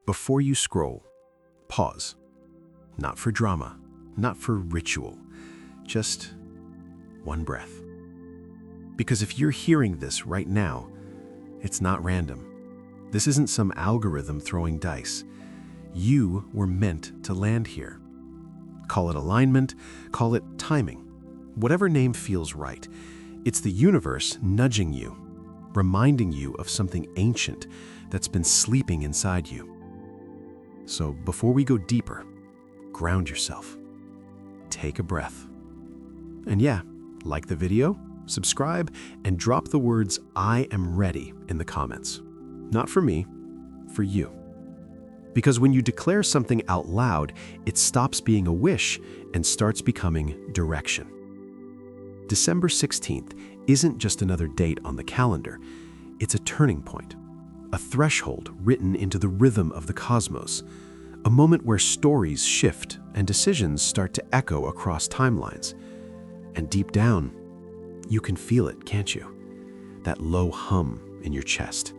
Before you scroll, pause. Not for drama, not for ritual, just one breath. Because if you're hearing this right now, it's not random. This isn't some algorithm throwing dice. You were meant to land here. Call it alignment, call it timing. Whatever name feels right, it's the universe nudging you, reminding you of something ancient that's been sleeping inside you. So before we go deeper, ground yourself. Take a breath. And yeah, like the video, subscribe, and drop the words "I am ready" in the comments. Not for me, for you. Because when you declare something out loud, it stops being a wish and starts becoming direction. December 16th isn't just another date on the calendar. It's a turning point, a threshold written into the rhythm of the cosmos, a moment where stories shift and decisions start to echo across timelines. And deep down, you can feel it, can't you? That low hum in your chest,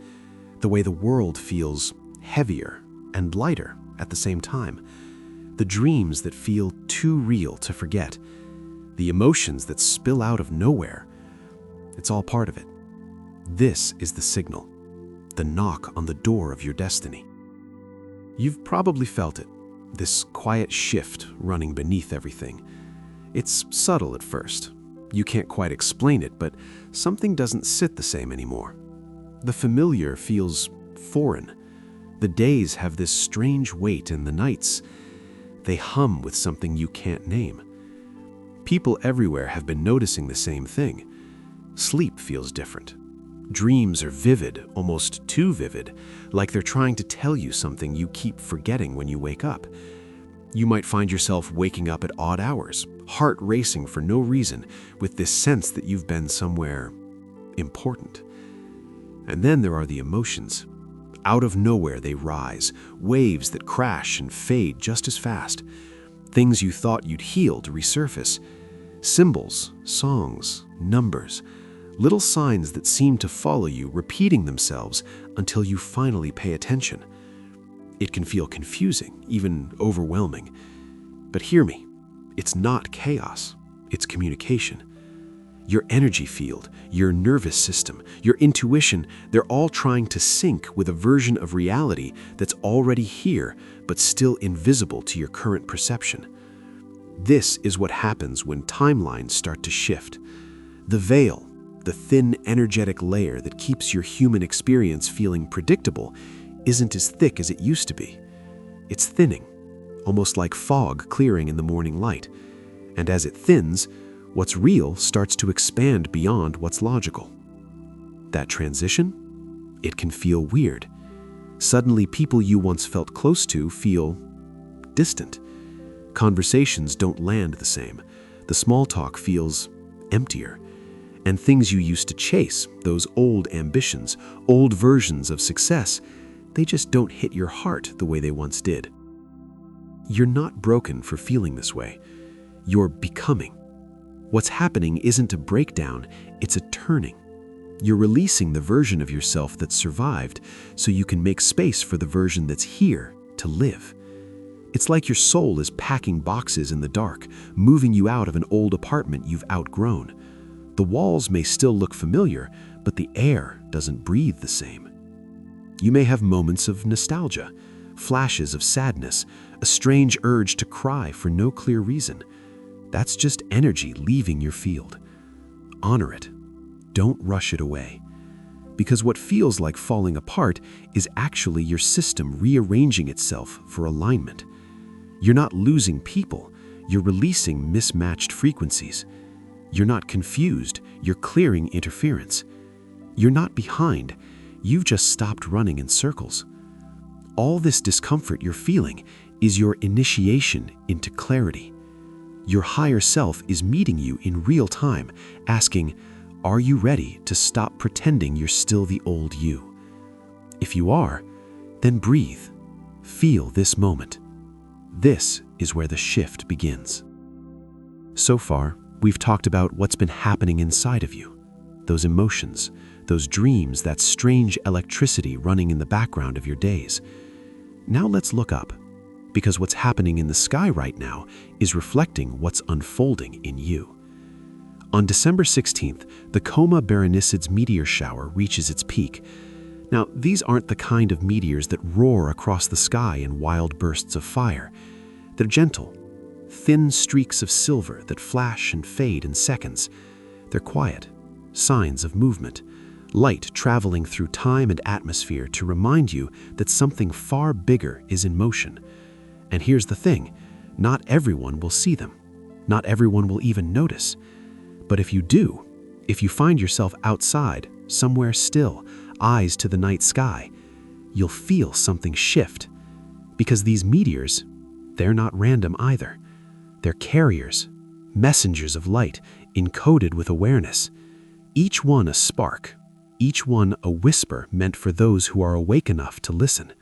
the way the world feels heavier and lighter at the same time, the dreams that feel too real to forget, the emotions that spill out of nowhere. It's all part of it. This is the signal, the knock on the door of your destiny. You've probably felt it, this quiet shift running beneath everything. It's subtle at first. You can't quite explain it, but something doesn't sit the same anymore. The familiar feels foreign. The days have this strange weight, and the nights, they hum with something you can't name. People everywhere have been noticing the same thing. Sleep feels different. Dreams are vivid, almost too vivid, like they're trying to tell you something you keep forgetting when you wake up. You might find yourself waking up at odd hours, heart racing for no reason, with this sense that you've been somewhere important. And then there are the emotions. Out of nowhere they rise, waves that crash and fade just as fast. Things you thought you'd healed resurface. Symbols, songs, numbers, little signs that seem to follow you, repeating themselves until you finally pay attention. It can feel confusing, even overwhelming. But hear me, it's not chaos, it's communication. Your energy field, your nervous system, your intuition, they're all trying to sync with a version of reality that's already here, but still invisible to your current perception. This is what happens when timelines start to shift. The veil, the thin energetic layer that keeps your human experience feeling predictable, isn't as thick as it used to be. It's thinning, almost like fog clearing in the morning light. And as it thins, what's real starts to expand beyond what's logical. That transition? It can feel weird. Suddenly, people you once felt close to feel distant. Conversations don't land the same. The small talk feels emptier. And things you used to chase, those old ambitions, old versions of success, they just don't hit your heart the way they once did. You're not broken for feeling this way. You're becoming. What's happening isn't a breakdown, it's a turning. You're releasing the version of yourself that survived so you can make space for the version that's here to live. It's like your soul is packing boxes in the dark, moving you out of an old apartment you've outgrown. The walls may still look familiar, but the air doesn't breathe the same. You may have moments of nostalgia, flashes of sadness, a strange urge to cry for no clear reason. That's just energy leaving your field. Honor it. Don't rush it away. Because what feels like falling apart is actually your system rearranging itself for alignment. You're not losing people, you're releasing mismatched frequencies. You're not confused, you're clearing interference. You're not behind, you've just stopped running in circles. All this discomfort you're feeling is your initiation into clarity. Your higher self is meeting you in real time, asking, are you ready to stop pretending you're still the old you? If you are, then breathe. Feel this moment. This is where the shift begins. So far, we've talked about what's been happening inside of you. Those emotions, those dreams, that strange electricity running in the background of your days. Now let's look up, because what's happening in the sky right now is reflecting what's unfolding in you. On December 16th, the Coma Berenices meteor shower reaches its peak. Now, these aren't the kind of meteors that roar across the sky in wild bursts of fire. They're gentle, thin streaks of silver that flash and fade in seconds. They're quiet, signs of movement, light traveling through time and atmosphere to remind you that something far bigger is in motion. And here's the thing, not everyone will see them. Not everyone will even notice. But if you do, if you find yourself outside, somewhere still, eyes to the night sky, you'll feel something shift. Because these meteors, they're not random either. They're carriers, messengers of light, encoded with awareness. Each one a spark, each one a whisper meant for those who are awake enough to listen.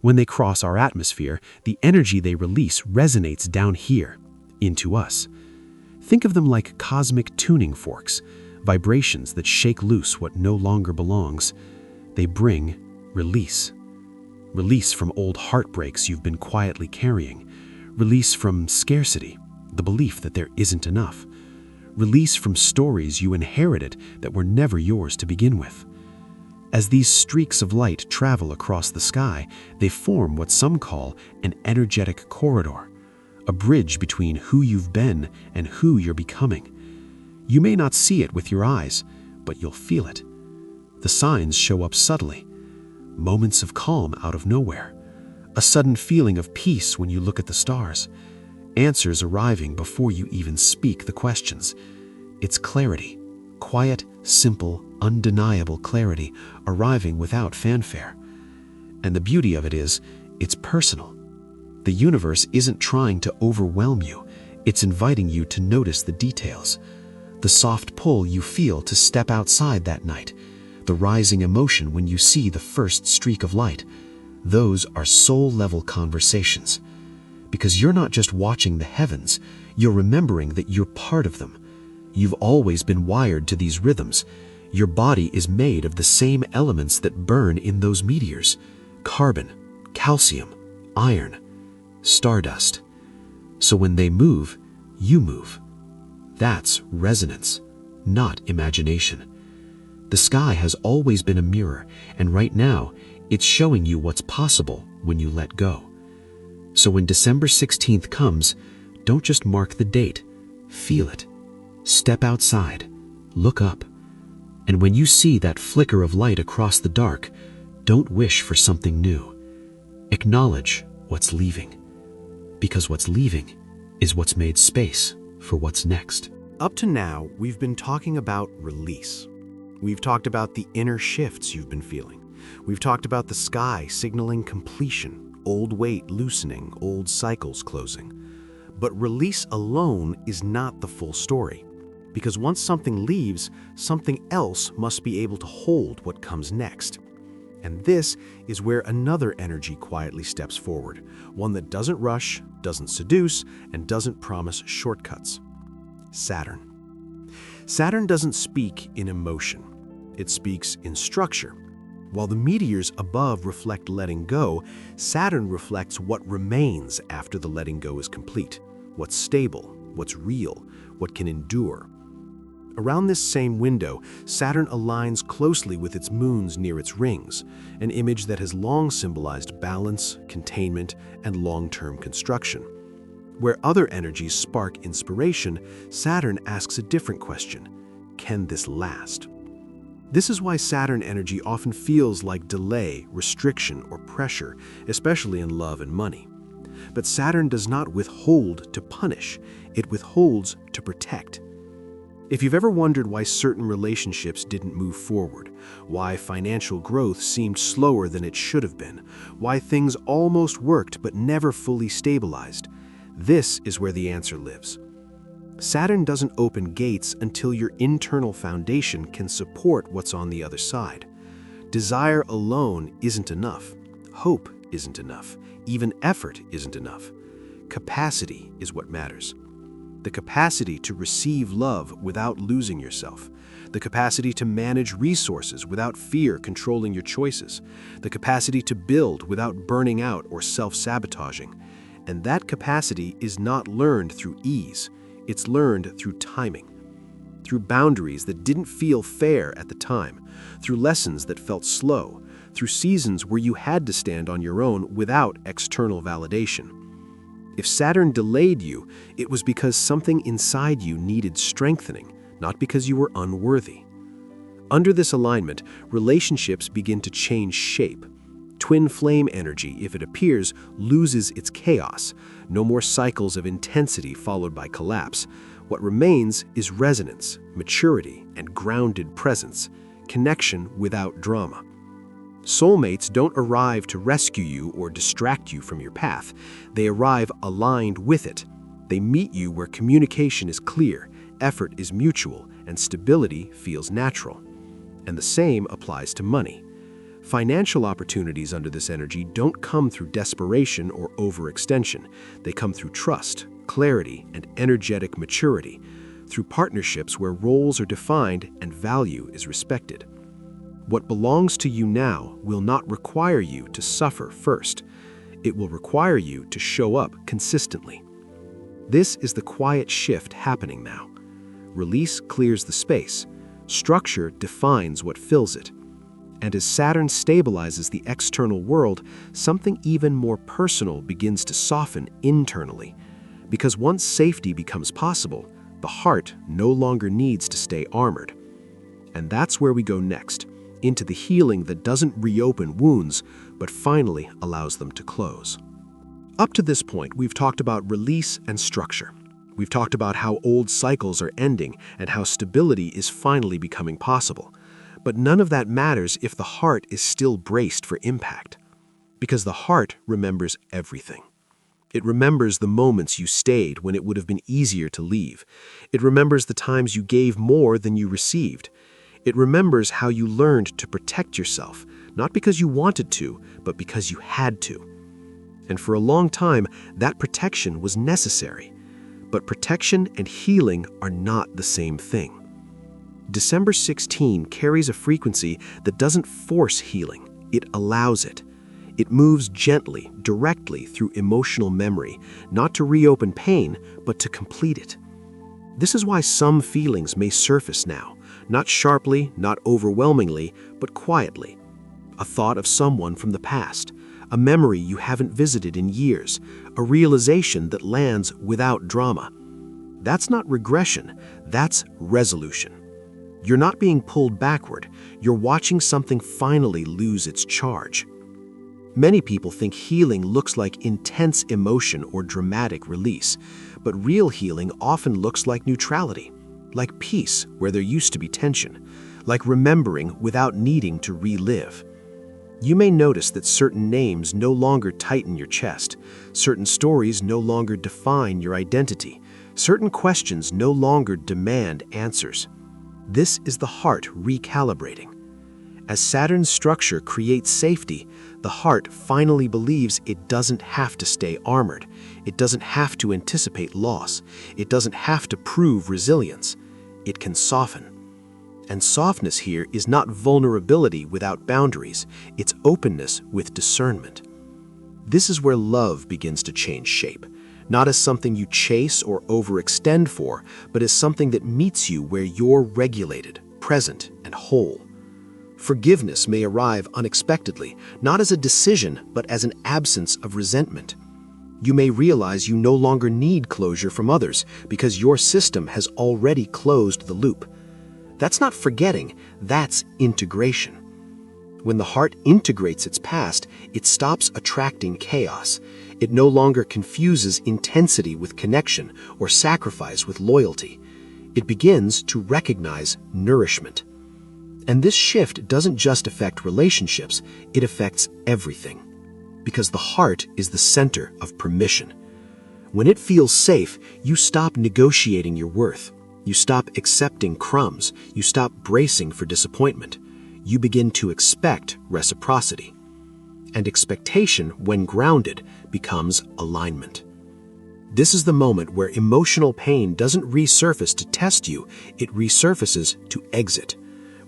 When they cross our atmosphere, the energy they release resonates down here, into us. Think of them like cosmic tuning forks, vibrations that shake loose what no longer belongs. They bring release. Release from old heartbreaks you've been quietly carrying. Release from scarcity, the belief that there isn't enough. Release from stories you inherited that were never yours to begin with. As these streaks of light travel across the sky, they form what some call an energetic corridor, a bridge between who you've been and who you're becoming. You may not see it with your eyes, but you'll feel it. The signs show up subtly. Moments of calm out of nowhere. A sudden feeling of peace when you look at the stars. Answers arriving before you even speak the questions. It's clarity. Quiet, simple, undeniable clarity arriving without fanfare. And the beauty of it is, it's personal. The universe isn't trying to overwhelm you. It's inviting you to notice the details. The soft pull you feel to step outside that night. The rising emotion when you see the first streak of light. Those are soul-level conversations. Because you're not just watching the heavens, you're remembering that you're part of them. You've always been wired to these rhythms. Your body is made of the same elements that burn in those meteors. Carbon, calcium, iron, stardust. So when they move, you move. That's resonance, not imagination. The sky has always been a mirror, and right now, it's showing you what's possible when you let go. So when December 16th comes, don't just mark the date, feel it. Step outside, look up. And when you see that flicker of light across the dark, don't wish for something new. Acknowledge what's leaving. Because what's leaving is what's made space for what's next. Up to now, we've been talking about release. We've talked about the inner shifts you've been feeling. We've talked about the sky signaling completion, old weight loosening, old cycles closing. But release alone is not the full story. Because once something leaves, something else must be able to hold what comes next. And this is where another energy quietly steps forward, one that doesn't rush, doesn't seduce, and doesn't promise shortcuts. Saturn. Saturn doesn't speak in emotion. It speaks in structure. While the meteors above reflect letting go, Saturn reflects what remains after the letting go is complete. What's stable, what's real, what can endure. Around this same window, Saturn aligns closely with its moons near its rings, an image that has long symbolized balance, containment, and long-term construction. Where other energies spark inspiration, Saturn asks a different question: can this last? This is why Saturn energy often feels like delay, restriction, or pressure, especially in love and money. But Saturn does not withhold to punish, it withholds to protect. If you've ever wondered why certain relationships didn't move forward, why financial growth seemed slower than it should have been, why things almost worked but never fully stabilized, this is where the answer lives. Saturn doesn't open gates until your internal foundation can support what's on the other side. Desire alone isn't enough. Hope isn't enough. Even effort isn't enough. Capacity is what matters. The capacity to receive love without losing yourself. the capacity to manage resources without fear controlling your choices, the capacity to build without burning out or self-sabotaging. And that capacity is not learned through ease, it's learned through timing, through boundaries that didn't feel fair at the time, through lessons that felt slow, through seasons where you had to stand on your own without external validation. If Saturn delayed you, it was because something inside you needed strengthening, not because you were unworthy. Under this alignment, relationships begin to change shape. Twin flame energy, if it appears, loses its chaos. No more cycles of intensity followed by collapse. What remains is resonance, maturity, and grounded presence, connection without drama. Soulmates don't arrive to rescue you or distract you from your path. They arrive aligned with it. They meet you where communication is clear, effort is mutual, and stability feels natural. And the same applies to money. Financial opportunities under this energy don't come through desperation or overextension. They come through trust, clarity, and energetic maturity, through partnerships where roles are defined and value is respected. What belongs to you now will not require you to suffer first. It will require you to show up consistently. This is the quiet shift happening now. Release clears the space. Structure defines what fills it. And as Saturn stabilizes the external world, something even more personal begins to soften internally. Because once safety becomes possible, the heart no longer needs to stay armored. And that's where we go next, into the healing that doesn't reopen wounds, but finally allows them to close. Up to this point, we've talked about release and structure. We've talked about how old cycles are ending and how stability is finally becoming possible. But none of that matters if the heart is still braced for impact. Because the heart remembers everything. It remembers the moments you stayed when it would have been easier to leave. It remembers the times you gave more than you received. It remembers how you learned to protect yourself, not because you wanted to, but because you had to. And for a long time, that protection was necessary. But protection and healing are not the same thing. December 16 carries a frequency that doesn't force healing, it allows it. It moves gently, directly through emotional memory, not to reopen pain, but to complete it. This is why some feelings may surface now, not sharply, not overwhelmingly, but quietly. A thought of someone from the past, a memory you haven't visited in years, a realization that lands without drama. That's not regression, that's resolution. You're not being pulled backward, you're watching something finally lose its charge. Many people think healing looks like intense emotion or dramatic release, but real healing often looks like neutrality, like peace where there used to be tension, like remembering without needing to relive. You may notice that certain names no longer tighten your chest, certain stories no longer define your identity, certain questions no longer demand answers. This is the heart recalibrating. As Saturn's structure creates safety, the heart finally believes it doesn't have to stay armored. It doesn't have to anticipate loss. It doesn't have to prove resilience. It can soften. And softness here is not vulnerability without boundaries. It's openness with discernment. This is where love begins to change shape. Not as something you chase or overextend for, but as something that meets you where you're regulated, present, and whole. Forgiveness may arrive unexpectedly, not as a decision, but as an absence of resentment. You may realize you no longer need closure from others because your system has already closed the loop. That's not forgetting, that's integration. When the heart integrates its past, it stops attracting chaos. It no longer confuses intensity with connection or sacrifice with loyalty. It begins to recognize nourishment. And this shift doesn't just affect relationships, it affects everything. Because the heart is the center of permission. When it feels safe, you stop negotiating your worth. You stop accepting crumbs. You stop bracing for disappointment. You begin to expect reciprocity. And expectation, when grounded, becomes alignment. This is the moment where emotional pain doesn't resurface to test you, it resurfaces to exit.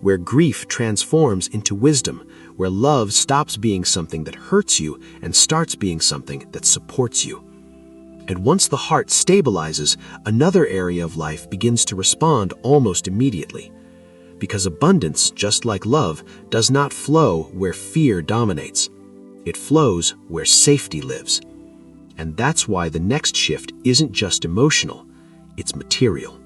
Where grief transforms into wisdom, where love stops being something that hurts you and starts being something that supports you. And once the heart stabilizes, another area of life begins to respond almost immediately. Because abundance, just like love, does not flow where fear dominates. It flows where safety lives. And that's why the next shift isn't just emotional, it's material.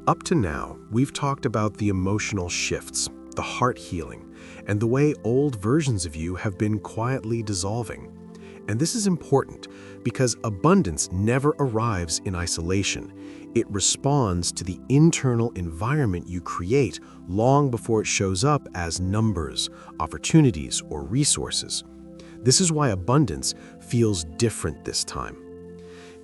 Up to now, we've talked about the emotional shifts, the heart healing, and the way old versions of you have been quietly dissolving. And this is important because abundance never arrives in isolation. It responds to the internal environment you create long before it shows up as numbers, opportunities, or resources. This is why abundance feels different this time.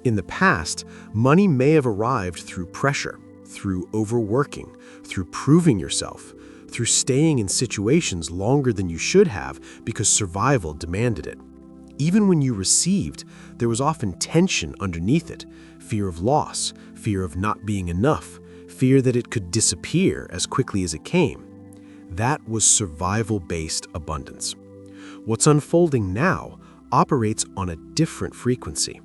In the past, money may have arrived through pressure, through overworking, through proving yourself, through staying in situations longer than you should have because survival demanded it. Even when you received, there was often tension underneath it, fear of loss, fear of not being enough, fear that it could disappear as quickly as it came. That was survival-based abundance. What's unfolding now operates on a different frequency.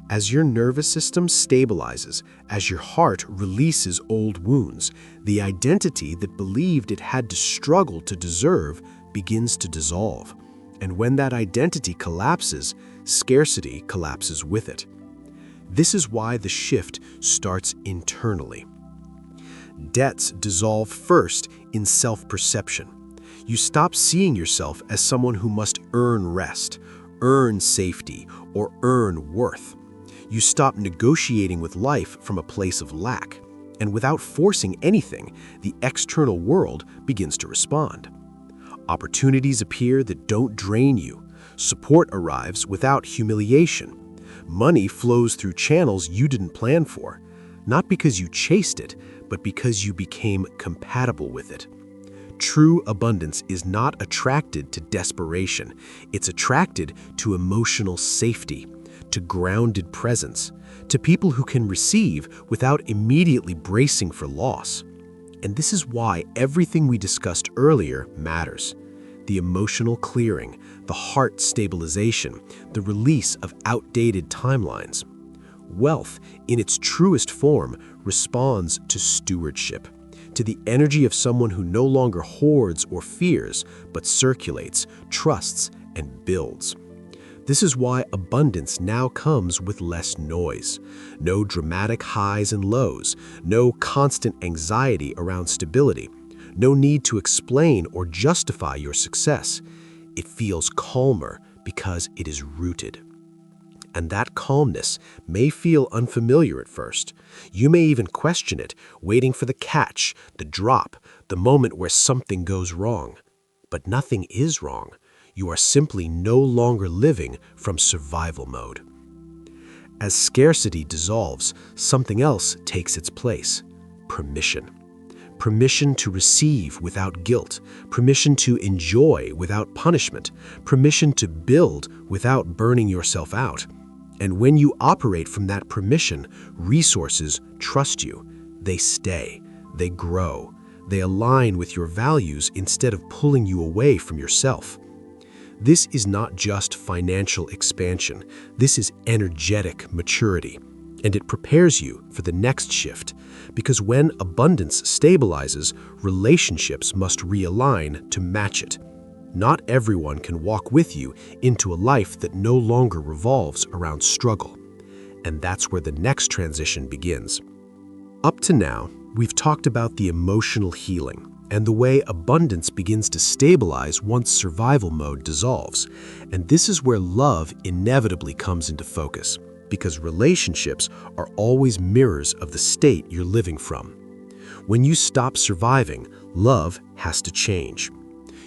As your nervous system stabilizes, as your heart releases old wounds, the identity that believed it had to struggle to deserve begins to dissolve. And when that identity collapses, scarcity collapses with it. This is why the shift starts internally. Debts dissolve first in self-perception. You stop seeing yourself as someone who must earn rest, earn safety, or earn worth. You stop negotiating with life from a place of lack. And without forcing anything, the external world begins to respond. Opportunities appear that don't drain you. Support arrives without humiliation. Money flows through channels you didn't plan for, not because you chased it, but because you became compatible with it. True abundance is not attracted to desperation. It's attracted to emotional safety, to grounded presence, to people who can receive without immediately bracing for loss. And this is why everything we discussed earlier matters. The emotional clearing, the heart stabilization, the release of outdated timelines. Wealth, in its truest form, responds to stewardship, to the energy of someone who no longer hoards or fears, but circulates, trusts, and builds. This is why abundance now comes with less noise. No dramatic highs and lows, no constant anxiety around stability, no need to explain or justify your success. It feels calmer because it is rooted. And that calmness may feel unfamiliar at first. You may even question it, waiting for the catch, the drop, the moment where something goes wrong. But nothing is wrong. You are simply no longer living from survival mode. As scarcity dissolves, something else takes its place: permission. Permission to receive without guilt, permission to enjoy without punishment, permission to build without burning yourself out. And when you operate from that permission, resources trust you. They stay, they grow, they align with your values instead of pulling you away from yourself. This is not just financial expansion, this is energetic maturity. And it prepares you for the next shift, because when abundance stabilizes, relationships must realign to match it. Not everyone can walk with you into a life that no longer revolves around struggle. And that's where the next transition begins. Up to now, we've talked about the emotional healing and the way abundance begins to stabilize once survival mode dissolves. And this is where love inevitably comes into focus, because relationships are always mirrors of the state you're living from. When you stop surviving, love has to change.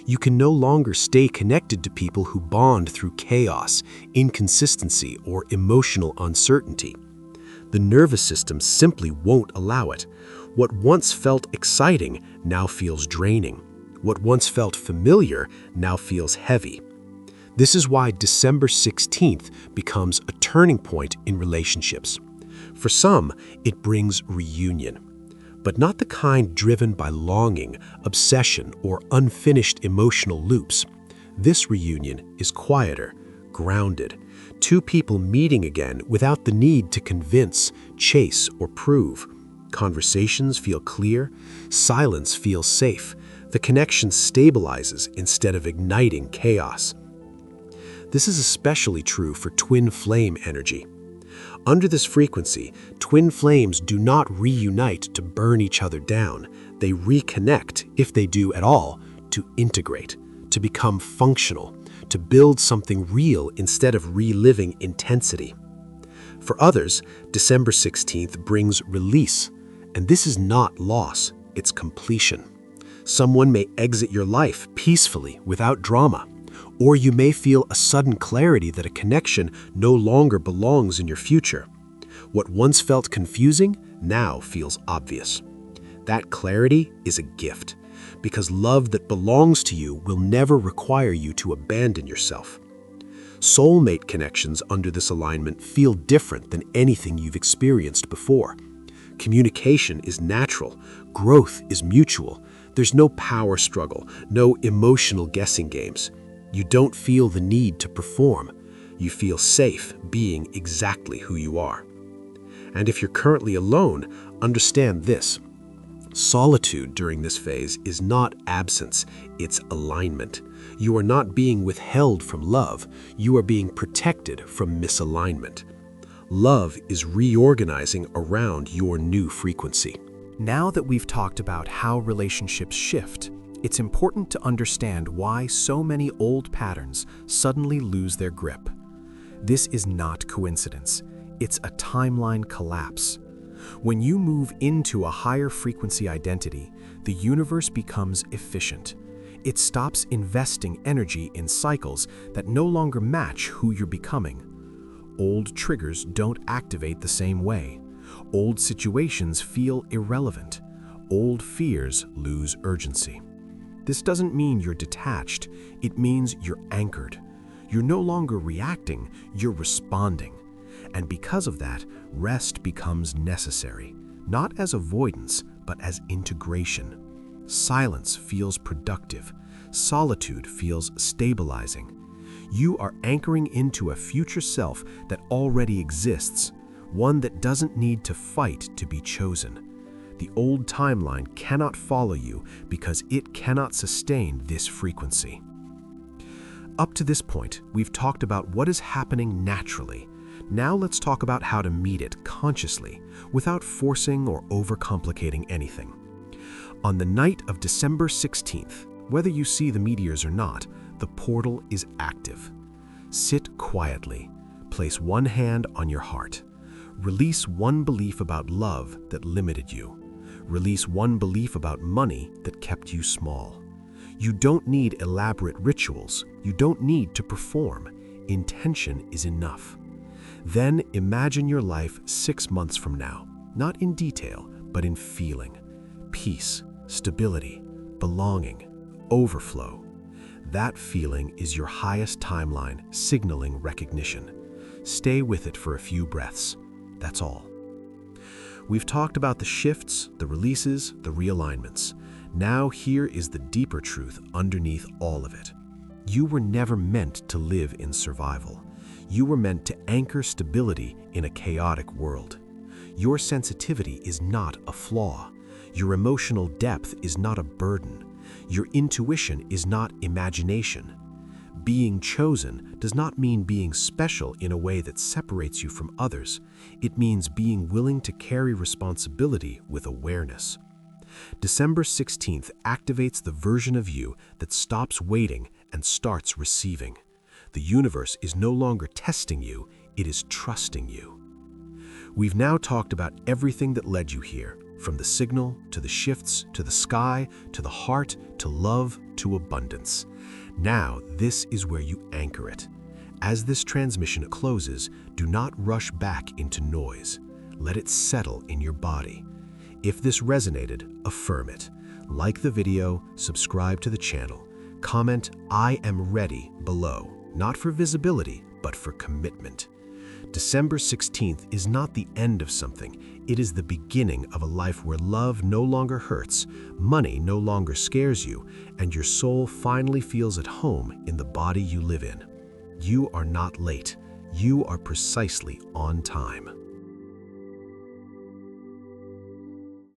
You can no longer stay connected to people who bond through chaos, inconsistency, or emotional uncertainty. The nervous system simply won't allow it. What once felt exciting now feels draining. What once felt familiar now feels heavy. This is why December 16th becomes a turning point in relationships. For some, it brings reunion, but not the kind driven by longing, obsession, or unfinished emotional loops. This reunion is quieter, grounded, two people meeting again without the need to convince, chase, or prove. Conversations feel clear, silence feels safe, the connection stabilizes instead of igniting chaos. This is especially true for twin flame energy. Under this frequency, twin flames do not reunite to burn each other down. They reconnect, if they do at all, to integrate, to become functional, to build something real instead of reliving intensity. For others, December 16th brings release, and this is not loss, it's completion. Someone may exit your life peacefully without drama, or you may feel a sudden clarity that a connection no longer belongs in your future. What once felt confusing now feels obvious. That clarity is a gift, because love that belongs to you will never require you to abandon yourself. Soulmate connections under this alignment feel different than anything you've experienced before. Communication is natural, growth is mutual. There's no power struggle, no emotional guessing games. You don't feel the need to perform. You feel safe being exactly who you are. And if you're currently alone, understand this. Solitude during this phase is not absence, it's alignment. You are not being withheld from love, you are being protected from misalignment. Love is reorganizing around your new frequency. Now that we've talked about how relationships shift, it's important to understand why so many old patterns suddenly lose their grip. This is not coincidence. It's a timeline collapse. When you move into a higher frequency identity, the universe becomes efficient. It stops investing energy in cycles that no longer match who you're becoming. Old triggers don't activate the same way. Old situations feel irrelevant. Old fears lose urgency. This doesn't mean you're detached. It means you're anchored. You're no longer reacting, you're responding. And because of that, rest becomes necessary, not as avoidance, but as integration. Silence feels productive. Solitude feels stabilizing. You are anchoring into a future self that already exists, one that doesn't need to fight to be chosen. The old timeline cannot follow you because it cannot sustain this frequency. Up to this point, we've talked about what is happening naturally. Now let's talk about how to meet it consciously, without forcing or overcomplicating anything. On the night of December 16th, whether you see the meteors or not, the portal is active. Sit quietly. Place one hand on your heart. Release one belief about love that limited you. Release one belief about money that kept you small. You don't need elaborate rituals. You don't need to perform. Intention is enough. Then imagine your life 6 months from now, not in detail, but in feeling. Peace, stability, belonging, overflow. That feeling is your highest timeline, signaling recognition. Stay with it for a few breaths. That's all. We've talked about the shifts, the releases, the realignments. Now here is the deeper truth underneath all of it. You were never meant to live in survival. You were meant to anchor stability in a chaotic world. Your sensitivity is not a flaw. Your emotional depth is not a burden. Your intuition is not imagination. Being chosen does not mean being special in a way that separates you from others. It means being willing to carry responsibility with awareness. December 16th activates the version of you that stops waiting and starts receiving. The universe is no longer testing you, it is trusting you. We've now talked about everything that led you here, from the signal, to the shifts, to the sky, to the heart, to love, to abundance. Now, this is where you anchor it. As this transmission closes, do not rush back into noise. Let it settle in your body. If this resonated, affirm it. Like the video, subscribe to the channel. Comment, "I am ready" below, not for visibility, but for commitment. December 16th is not the end of something. It is the beginning of a life where love no longer hurts, money no longer scares you, and your soul finally feels at home in the body you live in. You are not late. You are precisely on time.